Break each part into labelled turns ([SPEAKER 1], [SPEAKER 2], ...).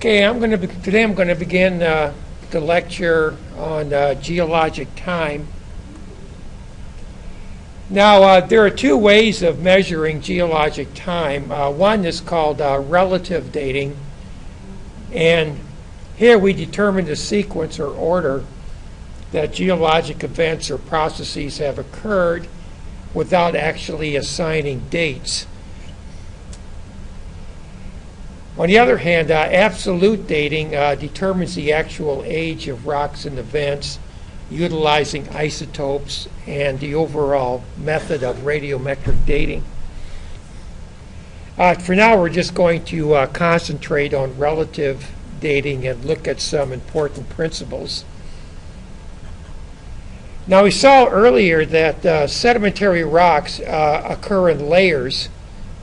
[SPEAKER 1] Okay, today I'm going to begin the lecture on geologic time. Now, there are two ways of measuring geologic time. One is called relative dating, and here we determine the sequence or order that geologic events or processes have occurred without actually assigning dates. On the other hand, absolute dating determines the actual age of rocks and events utilizing isotopes and the overall method of radiometric dating. For now, we're just going to concentrate on relative dating and look at some important principles. Now, we saw earlier that sedimentary rocks occur in layers,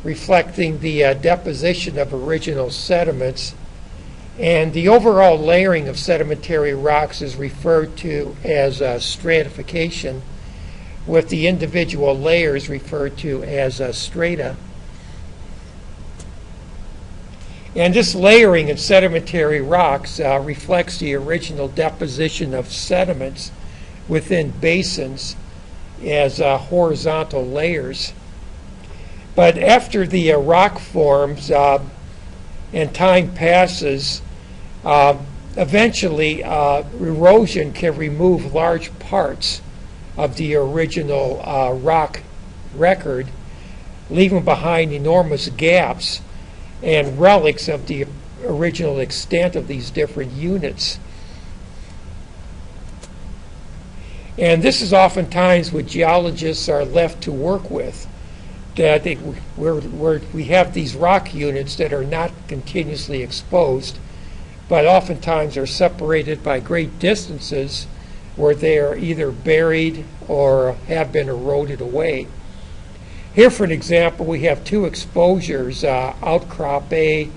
[SPEAKER 1] reflecting the deposition of original sediments, and the overall layering of sedimentary rocks is referred to as stratification, with the individual layers referred to as strata. And this layering of sedimentary rocks reflects the original deposition of sediments within basins as horizontal layers. But after the rock forms and time passes, eventually erosion can remove large parts of the original rock record, leaving behind enormous gaps and relics of the original extent of these different units. And this is oftentimes what geologists are left to work with. That we have these rock units that are not continuously exposed, but oftentimes are separated by great distances where they are either buried or have been eroded away. Here, for an example, we have two exposures, outcrop A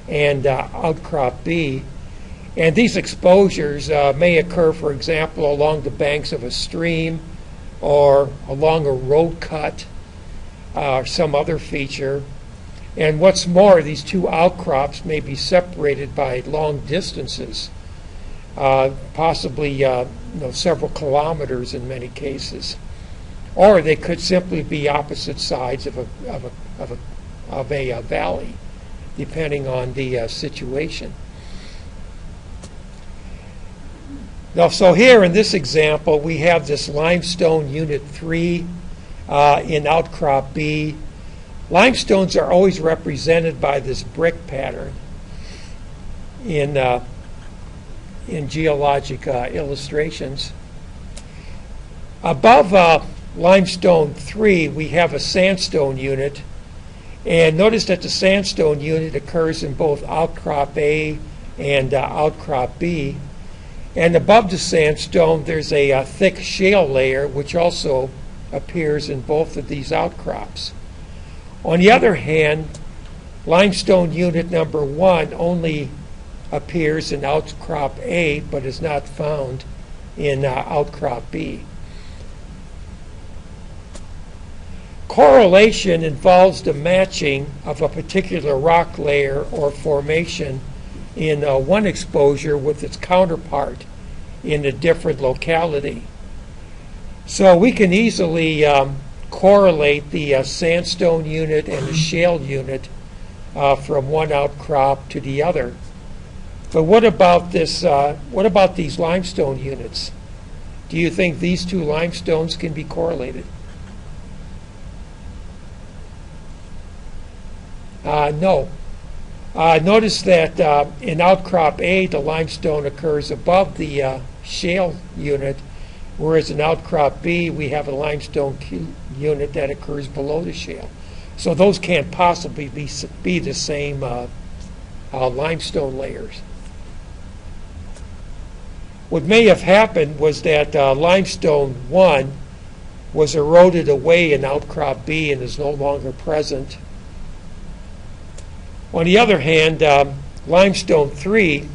[SPEAKER 1] and outcrop B. And these exposures may occur, for example, along the banks of a stream or along a road cut, or some other feature. And what's more, these two outcrops may be separated by long distances, possibly several kilometers in many cases. Or they could simply be opposite sides of a valley, depending on the situation. Now, so here in this example, we have this limestone unit 3 in outcrop B. Limestones are always represented by this brick pattern in geologic illustrations. Above limestone 3, we have a sandstone unit, and notice that the sandstone unit occurs in both outcrop A and outcrop B. And above the sandstone, there's a thick shale layer, which also appears in both of these outcrops. On the other hand, limestone unit number 1 only appears in outcrop A, but is not found in outcrop B. Correlation involves the matching of a particular rock layer or formation in one exposure with its counterpart in a different locality. So we can easily correlate the sandstone unit and the shale unit from one outcrop to the other. But what about this? What about these limestone units? Do you think these two limestones can be correlated? No. Notice that in outcrop A, the limestone occurs above the shale unit, whereas in outcrop B, we have a limestone unit that occurs below the shale. So those can't possibly be the same limestone layers. What may have happened was that limestone 1 was eroded away in outcrop B and is no longer present. On the other hand, limestone 3,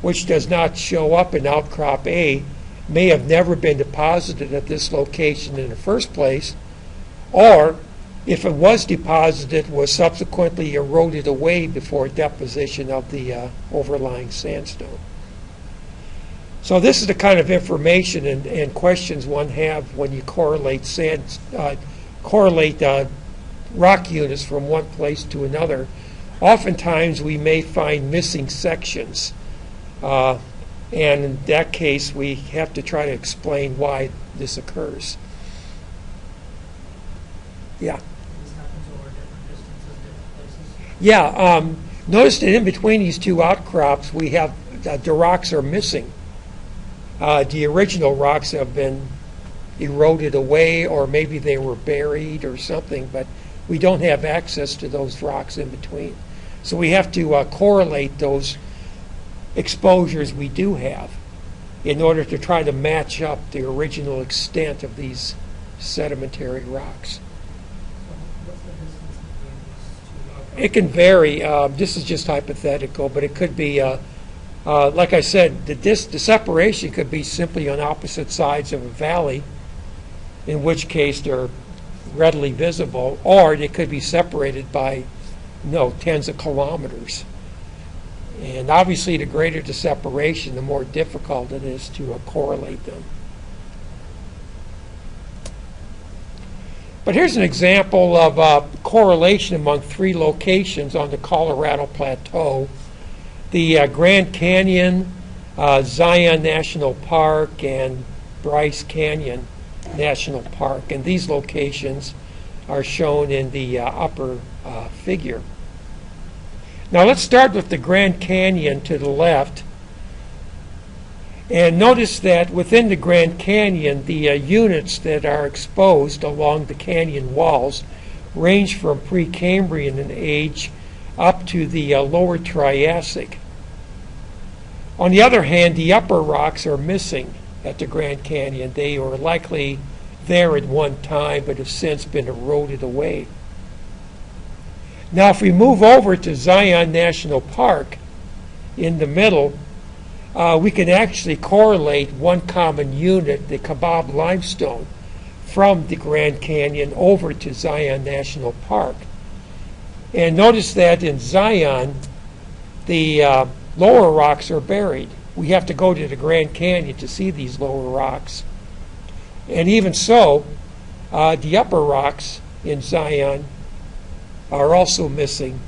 [SPEAKER 1] which does not show up in outcrop A, may have never been deposited at this location in the first place, or if it was deposited, was subsequently eroded away before deposition of the overlying sandstone. So this is the kind of information and questions one have when you correlate rock units from one place to another. Oftentimes we may find missing sections, and in that case we have to try to explain why this occurs. Yeah.
[SPEAKER 2] This happens over different distances, different places.
[SPEAKER 1] Yeah. Notice that in between these two outcrops we have the rocks are missing. The original rocks have been eroded away, or maybe they were buried or something, but we don't have access to those rocks in between. So we have to correlate those exposures we do have in order to try to match up the original extent of these sedimentary rocks.
[SPEAKER 2] So what's the distance between these two outcrops?
[SPEAKER 1] It can vary. This is just hypothetical, but it could be, like I said, the separation could be simply on opposite sides of a valley, in which case they're readily visible, or they could be separated by tens of kilometers. And obviously, the greater the separation, the more difficult it is to correlate them. But here's an example of correlation among three locations on the Colorado Plateau. The Grand Canyon, Zion National Park, and Bryce Canyon National Park. And these locations are shown in the upper figure. Now let's start with the Grand Canyon to the left. And notice that within the Grand Canyon, the units that are exposed along the canyon walls range from Precambrian in age up to the lower Triassic. On the other hand, the upper rocks are missing at the Grand Canyon. They were likely there at one time, but have since been eroded away. Now, if we move over to Zion National Park in the middle, we can actually correlate one common unit, the Kabob limestone, from the Grand Canyon over to Zion National Park. And notice that in Zion, the lower rocks are buried. We have to go to the Grand Canyon to see these lower rocks. And even so, the upper rocks in Zion are also missing,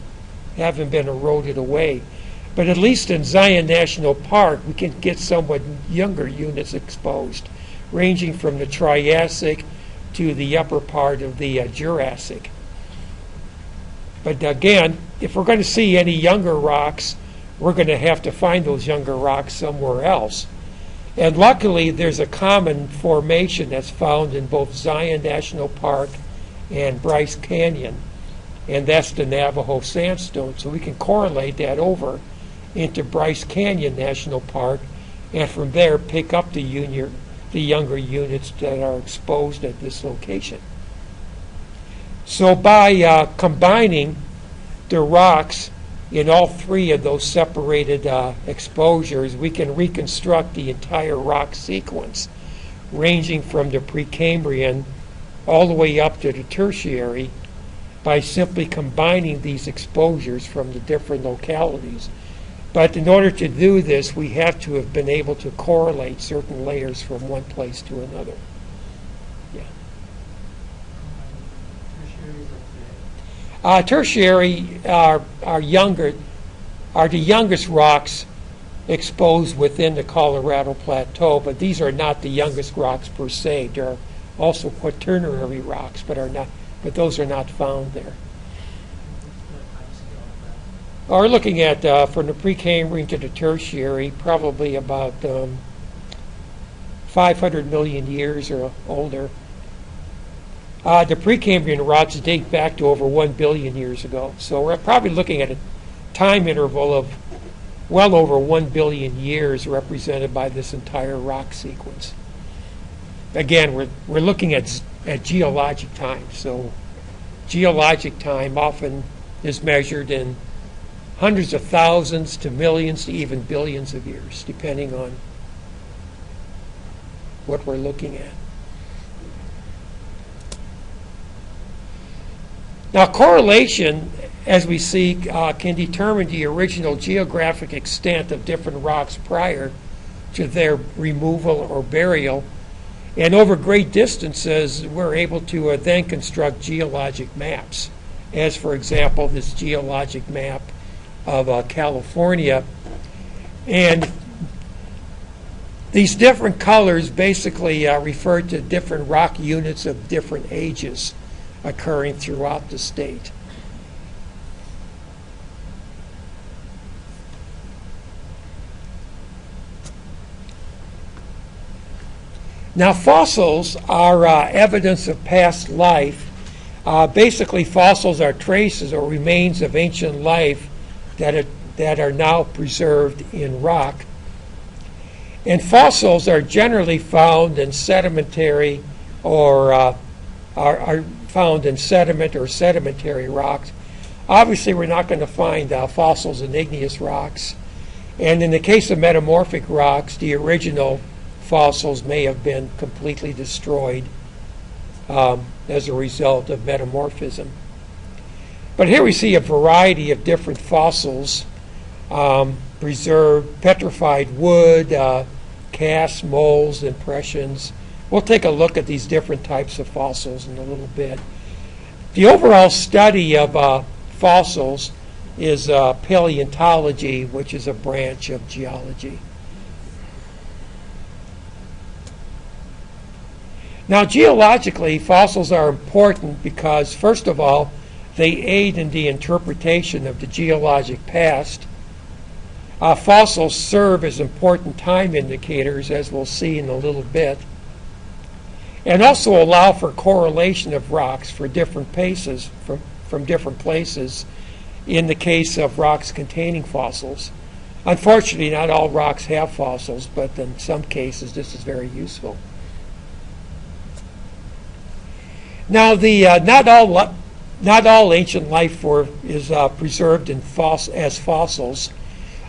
[SPEAKER 1] haven't been eroded away. But at least in Zion National Park, we can get somewhat younger units exposed, ranging from the Triassic to the upper part of the Jurassic. But again, if we're going to see any younger rocks, we're going to have to find those younger rocks somewhere else. And luckily, there's a common formation that's found in both Zion National Park and Bryce Canyon, and that's the Navajo sandstone. So we can correlate that over into Bryce Canyon National Park, and from there pick up the younger units that are exposed at this location. So by combining the rocks in all three of those separated exposures, we can reconstruct the entire rock sequence, ranging from the Precambrian all the way up to the Tertiary, by simply combining these exposures from the different localities. But in order to do this, we have to have been able to correlate certain layers from one place to another. Yeah. Tertiary are the youngest rocks exposed within the Colorado Plateau, but these are not the youngest rocks per se. There are also quaternary rocks, but those are not found there. We're looking at, from the Precambrian to the Tertiary, probably about 500 million years or older. The Precambrian rocks date back to over 1 billion years ago. So we're probably looking at a time interval of well over 1 billion years represented by this entire rock sequence. Again, we're looking at geologic time. So geologic time often is measured in hundreds of thousands to millions to even billions of years, depending on what we're looking at. Now, correlation, as we see, can determine the original geographic extent of different rocks prior to their removal or burial. And over great distances, we're able to then construct geologic maps, as, for example, this geologic map of California. And these different colors basically refer to different rock units of different ages occurring throughout the state. Now, fossils are evidence of past life. Basically, fossils are traces or remains of ancient life that are now preserved in rock. And fossils are generally found in sedimentary or are found in sediment or sedimentary rocks. Obviously, we're not going to find fossils in igneous rocks. And in the case of metamorphic rocks, the original fossils may have been completely destroyed as a result of metamorphism. But here we see a variety of different fossils, preserved, petrified wood, casts, molds, impressions. We'll take a look at these different types of fossils in a little bit. The overall study of fossils is paleontology, which is a branch of geology. Now, geologically, fossils are important because, first of all, they aid in the interpretation of the geologic past. Fossils serve as important time indicators, as we'll see in a little bit, and also allow for correlation of rocks for different places, from different places, in the case of rocks containing fossils. Unfortunately, not all rocks have fossils, but in some cases this is very useful. Now, not all ancient life form is preserved as fossils.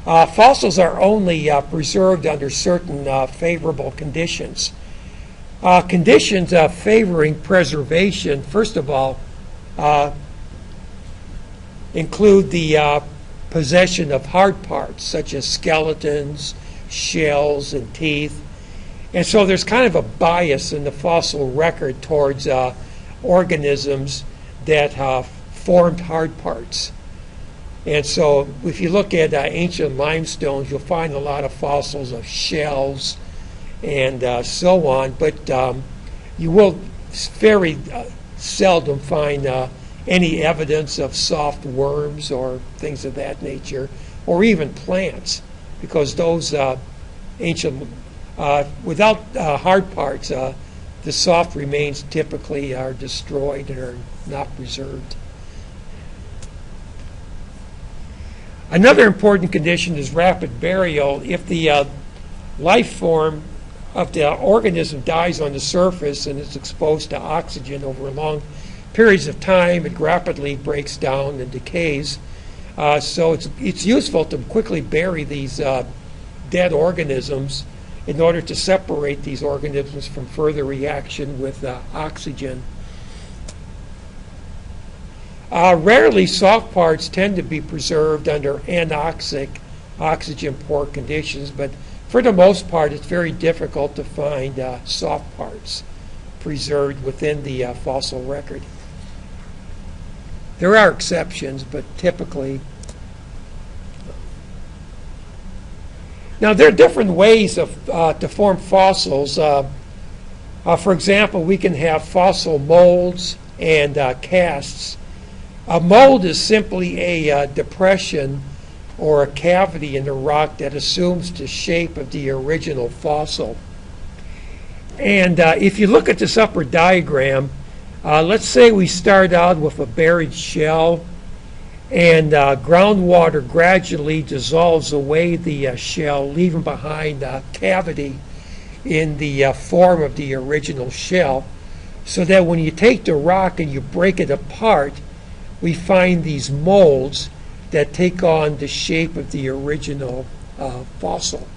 [SPEAKER 1] Fossils are only preserved under certain favorable conditions. Conditions favoring preservation, first of all, include the possession of hard parts, such as skeletons, shells, and teeth. And so there's kind of a bias in the fossil record towards organisms that formed hard parts. And so if you look at ancient limestones, you'll find a lot of fossils of shells and so on, but you will very seldom find any evidence of soft worms or things of that nature, or even plants, because those ancient, without hard parts, the soft remains typically are destroyed and are not preserved. Another important condition is rapid burial. If the life form of the organism dies on the surface and is exposed to oxygen over long periods of time, it rapidly breaks down and decays. So it's useful to quickly bury these dead organisms in order to separate these organisms from further reaction with oxygen. Rarely, soft parts tend to be preserved under anoxic, oxygen-poor conditions, but for the most part, it's very difficult to find soft parts preserved within the fossil record. There are exceptions, but typically. Now, there are different ways to form fossils. For example, we can have fossil molds and casts. A mold is simply a depression or a cavity in the rock that assumes the shape of the original fossil. And if you look at this upper diagram, let's say we start out with a buried shell, and groundwater gradually dissolves away the shell, leaving behind a cavity in the form of the original shell, so that when you take the rock and you break it apart, we find these molds that take on the shape of the original fossil.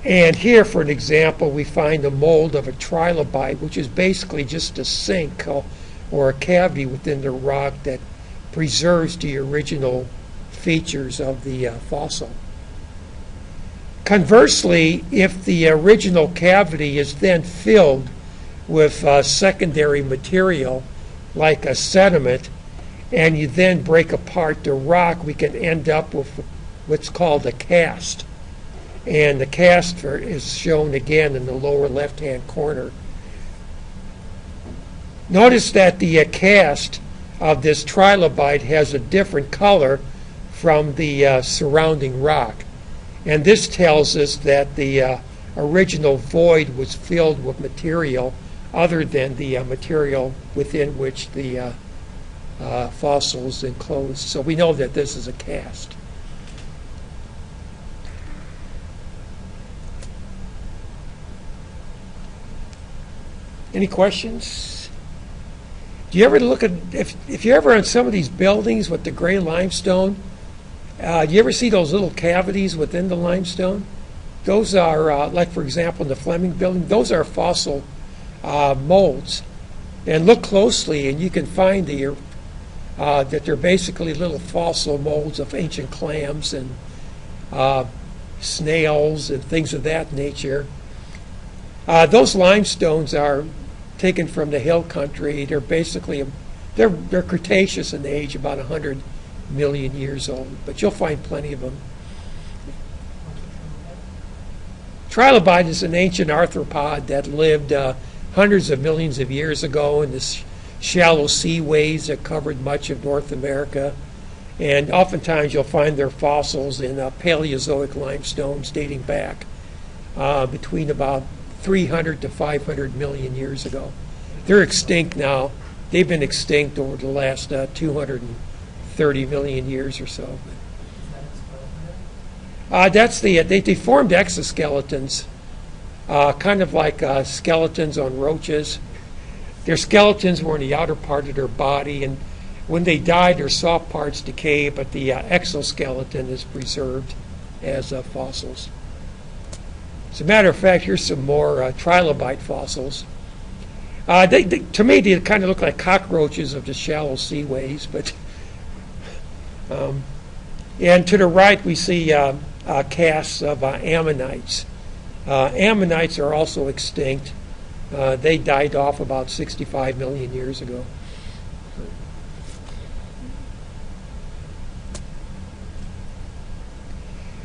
[SPEAKER 1] And here, for an example, we find a mold of a trilobite, which is basically just a sink or a cavity within the rock that preserves the original features of the fossil. Conversely, if the original cavity is then filled with secondary material like a sediment, and you then break apart the rock, we can end up with what's called a cast. And the cast is shown again in the lower left-hand corner. Notice that the cast of this trilobite has a different color from the surrounding rock. And this tells us that the original void was filled with material other than the material within which the fossil is enclosed. So we know that this is a cast. Any questions? Do you ever look at, if you're ever on some of these buildings with the gray limestone, do you ever see those little cavities within the limestone? Those are, like for example in the Fleming building, those are fossil molds. And look closely and you can find that they're basically little fossil molds of ancient clams and snails and things of that nature. Those limestones are taken from the hill country. They're basically, they're Cretaceous in age, about 100 million years old, but you'll find plenty of them. Trilobite is an ancient arthropod that lived hundreds of millions of years ago in the shallow seaways that covered much of North America. And oftentimes you'll find their fossils in Paleozoic limestones dating back between about 300 to 500 million years ago. They're extinct now. They've been extinct over the last 230 million years or so. They formed exoskeletons, kind of like skeletons on roaches. Their skeletons were in the outer part of their body, and when they died, their soft parts decay, but the exoskeleton is preserved as fossils. As a matter of fact, here's some more trilobite fossils. To me, they kind of look like cockroaches of the shallow seaways, but and to the right we see casts of ammonites. Ammonites are also extinct. They died off about 65 million years ago.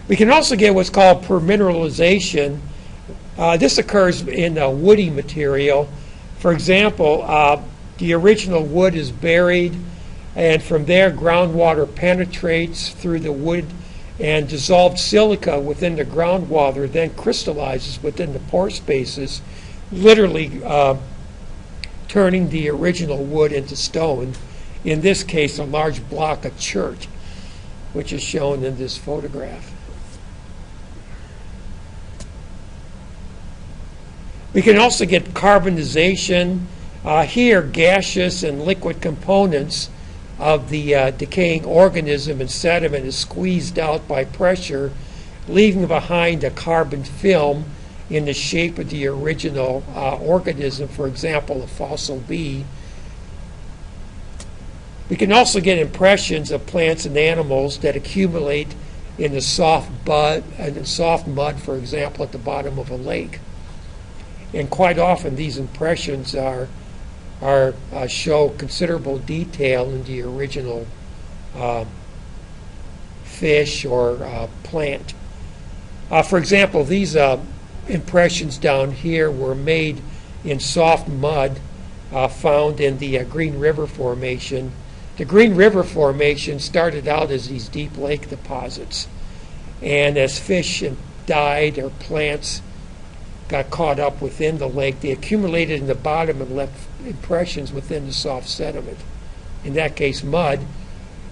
[SPEAKER 1] We can also get what's called permineralization. This occurs in woody material. For example, the original wood is buried, and from there groundwater penetrates through the wood, and dissolved silica within the groundwater then crystallizes within the pore spaces, literally turning the original wood into stone. In this case, a large block of chert, which is shown in this photograph. We can also get carbonization. Here, gaseous and liquid components of the decaying organism and sediment is squeezed out by pressure, leaving behind a carbon film in the shape of the original organism, for example, a fossil bee. We can also get impressions of plants and animals that accumulate in the soft mud, for example, at the bottom of a lake. And quite often these impressions show considerable detail in the original fish or plant. For example, these impressions down here were made in soft mud found in the Green River Formation. The Green River Formation started out as these deep lake deposits, and as fish died or plants got caught up within the lake, they accumulated in the bottom and left impressions within the soft sediment, in that case mud,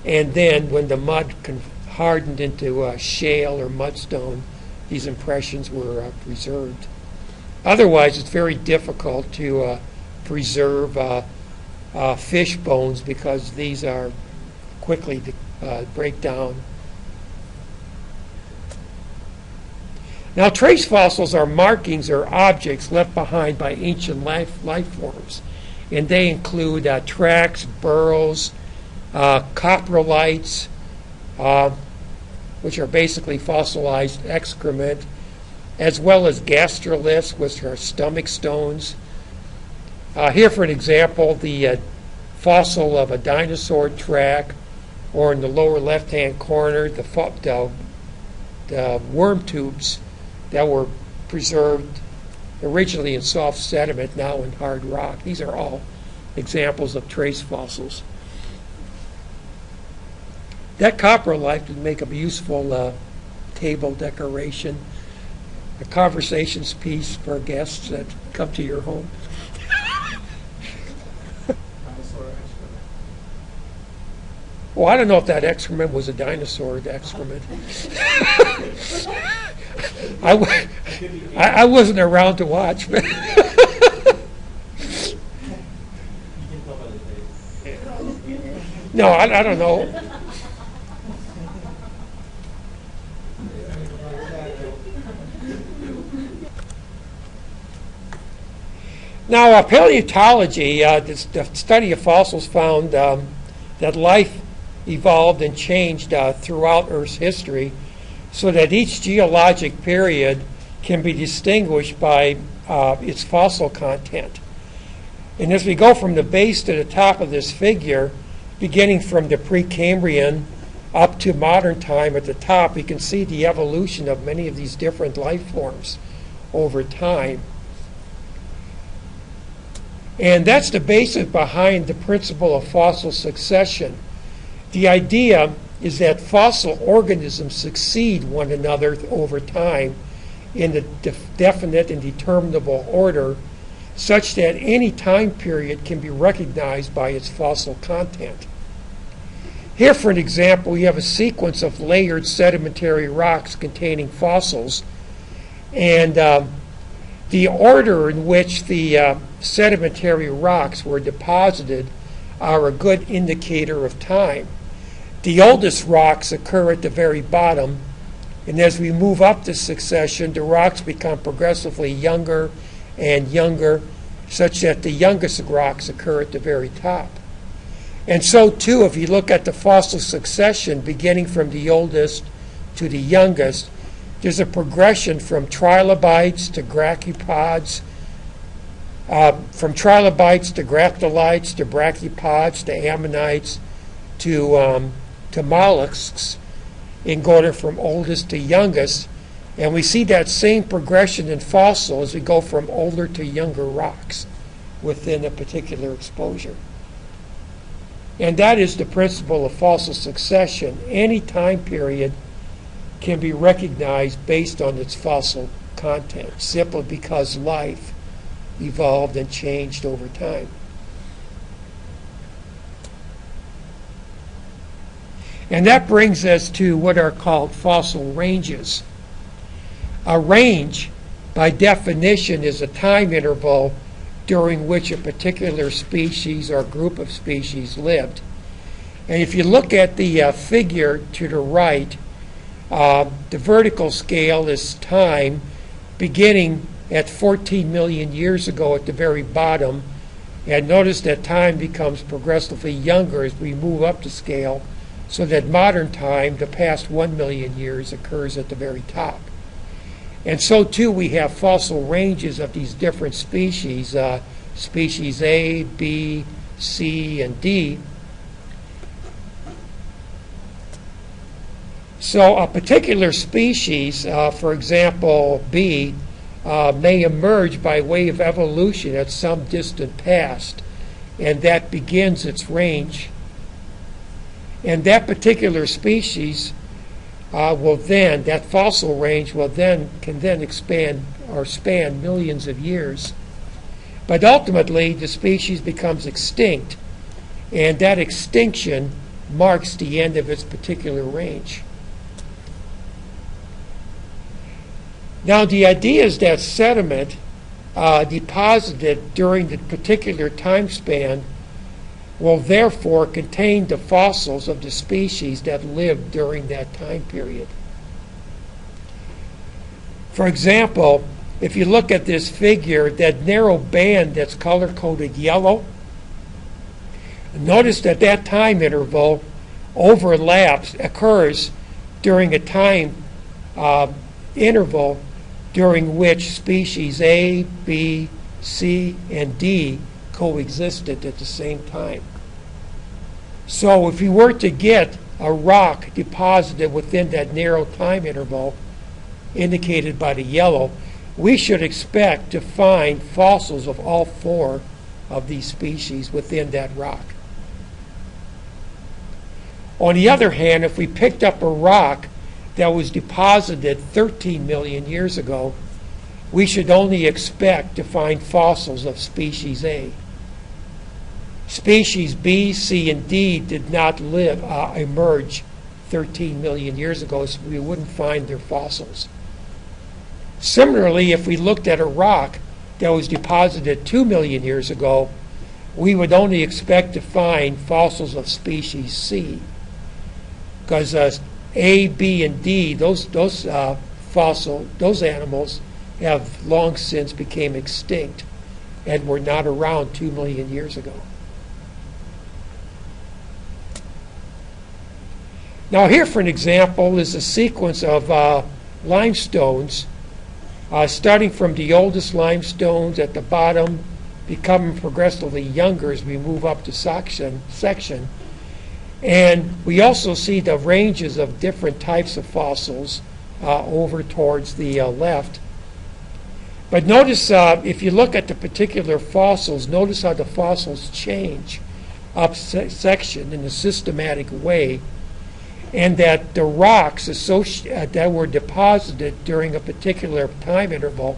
[SPEAKER 1] and then when the mud hardened into shale or mudstone, these impressions were preserved. Otherwise, it's very difficult to preserve fish bones because these are quickly break down. Now, trace fossils are markings or objects left behind by ancient life forms. and they include tracks, burrows, coprolites, which are basically fossilized excrement, as well as gastroliths, which are stomach stones. Here, for an example, the fossil of a dinosaur track, or in the lower left-hand corner, the worm tubes that were preserved originally in soft sediment, now in hard rock. These are all examples of trace fossils. That coprolite would make a useful table decoration, a conversations piece for guests that come to your home. Well, I don't know if that excrement was a dinosaur excrement. I wasn't around to watch. No, I don't know. Now, paleontology, the study of fossils, found that life evolved and changed throughout Earth's history, so that each geologic period can be distinguished by its fossil content. And as we go from the base to the top of this figure, beginning from the Precambrian up to modern time at the top, we can see the evolution of many of these different life forms over time. And that's the basis behind the principle of fossil succession. The idea is that fossil organisms succeed one another over time in a definite and determinable order, such that any time period can be recognized by its fossil content. Here, for an example, we have a sequence of layered sedimentary rocks containing fossils, and the order in which the sedimentary rocks were deposited are a good indicator of time. The oldest rocks occur at the very bottom, and as we move up the succession, the rocks become progressively younger and younger, such that the youngest rocks occur at the very top. And so, too, if you look at the fossil succession, beginning from the oldest to the youngest, there's a progression from trilobites to brachiopods, from trilobites to graptolites to brachiopods to ammonites to mollusks, in going from oldest to youngest. And we see that same progression in fossils as we go from older to younger rocks within a particular exposure. And that is the principle of fossil succession. Any time period can be recognized based on its fossil content, simply because life evolved and changed over time. And that brings us to what are called fossil ranges. A range, by definition, is a time interval during which a particular species or group of species lived. And if you look at the figure to the right, the vertical scale is time, beginning at 14 million years ago at the very bottom. And notice that time becomes progressively younger as we move up the scale, so that modern time, the past 1 million years, occurs at the very top. And so, too, we have fossil ranges of these different species, species A, B, C, and D. So a particular species, for example, B, may emerge by way of evolution at some distant past, and that begins its range. And that particular species that fossil range can then expand or span millions of years. But ultimately, the species becomes extinct, and that extinction marks the end of its particular range. Now, the idea is that sediment deposited during the particular time span will therefore contain the fossils of the species that lived during that time period. For example, if you look at this figure, that narrow band that's color-coded yellow Notice that that time interval occurs during a time interval during which species A, B, C, and D coexisted at the same time. So if you were to get a rock deposited within that narrow time interval indicated by the yellow, we should expect to find fossils of all four of these species within that rock. On the other hand, if we picked up a rock that was deposited 13 million years ago, we should only expect to find fossils of species A. Species B, C, and D did not emerge 13 million years ago, so we wouldn't find their fossils. Similarly, if we looked at a rock that was deposited 2 million years ago, we would only expect to find fossils of species C, because A, B, and D, those animals have long since became extinct and were not around 2 million years ago. Now here, for an example, is a sequence of limestones, starting from the oldest limestones at the bottom, becoming progressively younger as we move up the section. And we also see the ranges of different types of fossils over towards the left. But notice, if you look at the particular fossils, notice how the fossils change up section in a systematic way, and that the rocks that were deposited during a particular time interval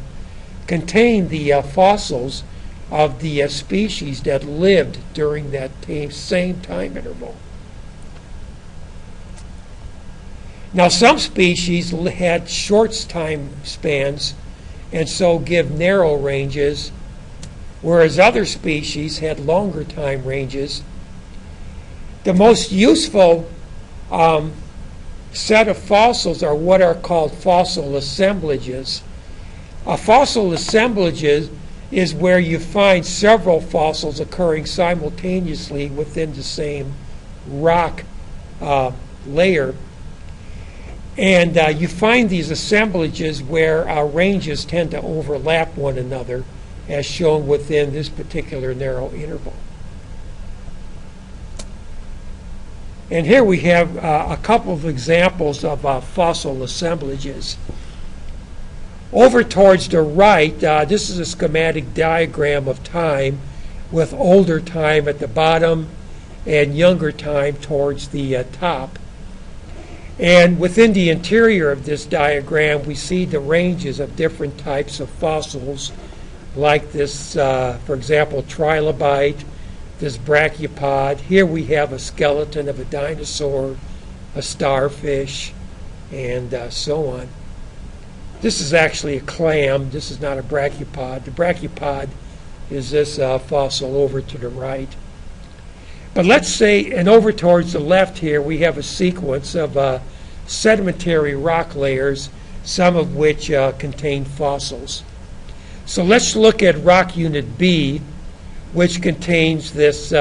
[SPEAKER 1] contain the fossils of the species that lived during that same time interval. Now, some species had short time spans and so give narrow ranges, whereas other species had longer time ranges. The most useful set of fossils are what are called fossil assemblages. A fossil assemblage is where you find several fossils occurring simultaneously within the same rock layer. And you find these assemblages where ranges tend to overlap one another, as shown within this particular narrow interval. And here we have a couple of examples of fossil assemblages. Over towards the right, this is a schematic diagram of time with older time at the bottom and younger time towards the top. And within the interior of this diagram, we see the ranges of different types of fossils, like this, for example, trilobite, this brachiopod. Here we have a skeleton of a dinosaur, a starfish, and so on. This is actually a clam. This is not a brachiopod. The brachiopod is this fossil over to the right. But let's say, and over towards the left here, we have a sequence of sedimentary rock layers, some of which contain fossils. So let's look at rock unit B, which contains this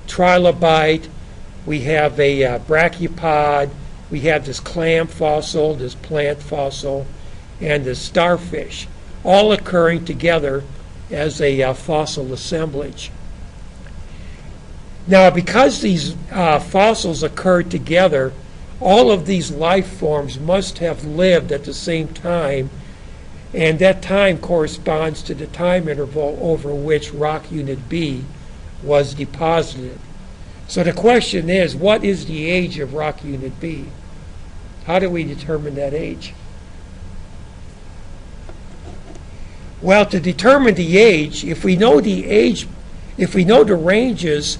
[SPEAKER 1] trilobite. We have a brachiopod. We have this clam fossil, this plant fossil, and this starfish, all occurring together as a fossil assemblage. Now, because these fossils occurred together, all of these life forms must have lived at the same time, and that time corresponds to the time interval over which rock unit B was deposited. So the question is, what is the age of rock unit B? How do we determine that age? Well, to determine the age, if we know the ranges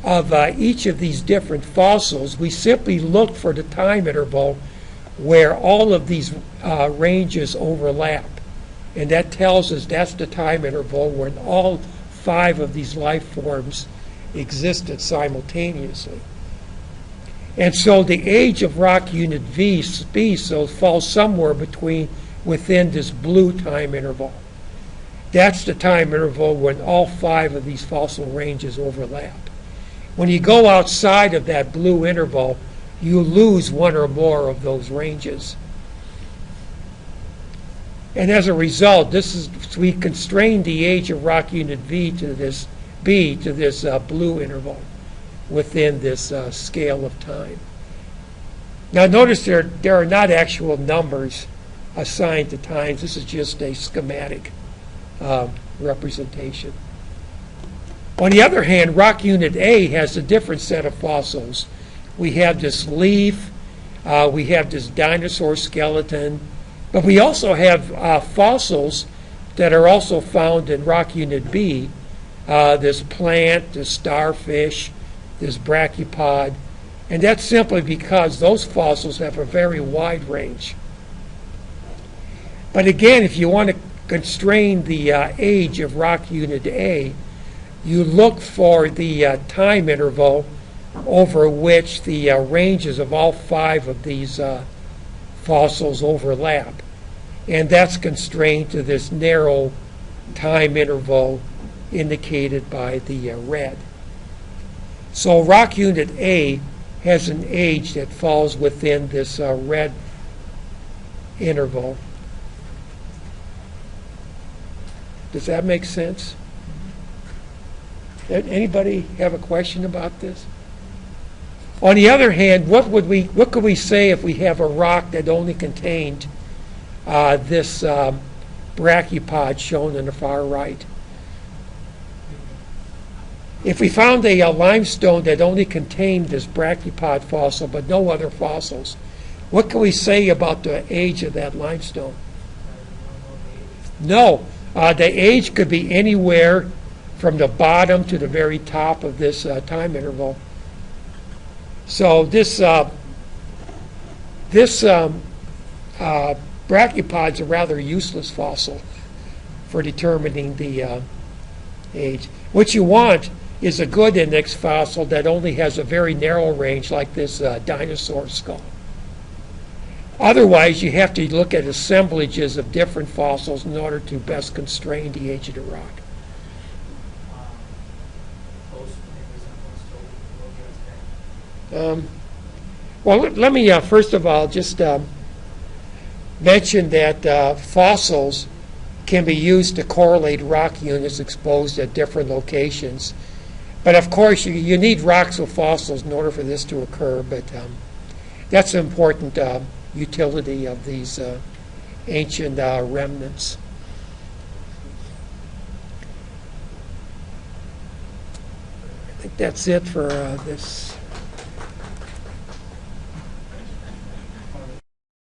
[SPEAKER 1] of each of these different fossils, we simply look for the time interval where all of these ranges overlap. And that tells us that's the time interval when all 5 of these life forms existed simultaneously. And so the age of rock unit B falls somewhere within this blue time interval. That's the time interval when all 5 of these fossil ranges overlap. When you go outside of that blue interval, you lose one or more of those ranges. And as a result, we constrain the age of rock unit B to this blue interval within this scale of time. Now notice there are not actual numbers assigned to times. This is just a schematic representation. On the other hand, rock unit A has a different set of fossils. We have this leaf, we have this dinosaur skeleton, but we also have fossils that are also found in rock unit B, this plant, this starfish, this brachipod, and that's simply because those fossils have a very wide range. But again, if you want to constrain the age of rock unit A, you look for the time interval over which the ranges of all 5 of these fossils overlap. And that's constrained to this narrow time interval indicated by the red. So rock unit A has an age that falls within this red interval. Does that make sense? Anybody have a question about this? On the other hand, what could we say if we have a rock that only contained this brachipod shown on the far right? If we found a limestone that only contained this brachipod fossil but no other fossils, what can we say about the age of that limestone? No. The age could be anywhere from the bottom to the very top of this time interval. So this brachipod's a rather useless fossil for determining the age. What you want is a good index fossil that only has a very narrow range, like this dinosaur skull. Otherwise, you have to look at assemblages of different fossils in order to best constrain the age of the rock. Well, let me first of all just mention that fossils can be used to correlate rock units exposed at different locations. But of course, you need rocks with fossils in order for this to occur. But that's an important utility of these ancient remnants. I think that's it for this.